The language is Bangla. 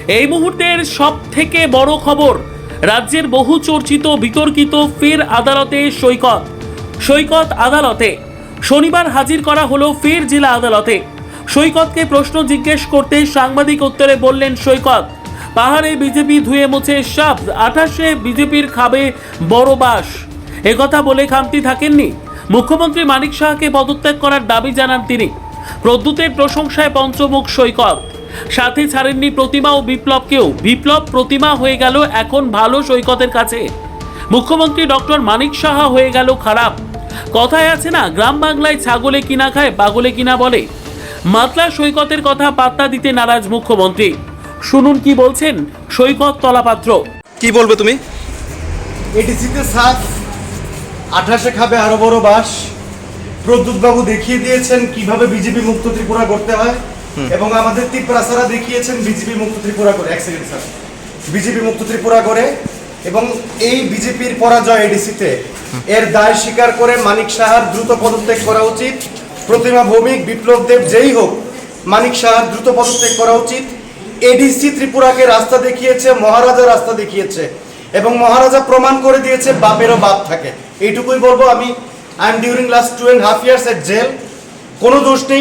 এই মুহূর্তের সব থেকে বড় খবর, রাজ্যের বহু চর্চিত বিতর্কিত ফের আদালতে সৈকত। সৈকত আদালতে শনিবার হাজির করা হলো ফের জেলা আদালতে। সৈকতকে প্রশ্ন জিজ্ঞেস করতে সাংবাদিক উত্তরে বললেন সৈকত, পাহাড়ে বিজেপি ধুয়ে মুছে সাপ, 28-এ বিজেপির খাবে বড় বাস। একথা বলে খামতি থাকেননি। মুখ্যমন্ত্রী মানিক সাহাকে পদত্যাগ করার দাবি জানান তিনি। প্রদ্যুতের প্রশংসায় পঞ্চমুখ সৈকত। সাথে ছাড়েননি প্রতিমা ও বিপ্লবকেও। বিপ্লব প্রতিমা হয়ে গেল এখন ভালো সৈকতের কাছে। মুখ্যমন্ত্রী ডক্টর মানিক সাহা হয়ে গেল খারাপ। কথায় আছে না, গ্রাম বাংলায় ছাগলে কিনা খায় পাগলে কিনা বলে। মাতলা সৈকতের কথা পাত্তা দিতে নারাজ মুখ্যমন্ত্রী। শুনুন কি বলছেন সৈকত তলাপাত্র। কি বলবে তুমি? এডিসিতে সাপ, 28-এ খাবে আরো বড় বাস। প্রদ্যুৎ বাবু দেখিয়ে দিয়েছেন কিভাবে বিজেপি মুক্ত ত্রিপুরা করতে হয়, এবং আমাদের ত্রিপুরাসারা দেখিয়েছেন বিজেপি মুক্ত ত্রিপুরা করে। এক সেকেন্ড স্যার, বিজেপি মুক্ত ত্রিপুরা করে, এবং এই বিজেপির পরাজয় এডিসিতে এর দায় স্বীকার করে মানিক সাহার দ্রুত পদত্যাগ করা উচিত। প্রতিমা ভৌমিক, বিপ্লব দেব যেই হোক, মানিক সাহার দ্রুত পদত্যাগ করা উচিত। এডিসি ত্রিপুরাকে রাস্তা দেখিয়েছে, মহারাজা রাস্তা দেখিয়েছে, এবং মহারাজা প্রমাণ করে দিয়েছে বাপেরও বাপ থাকে। এইটুকুই বলবো আমি। I am during last 2.5 years at jail, কোনো দোষ নেই।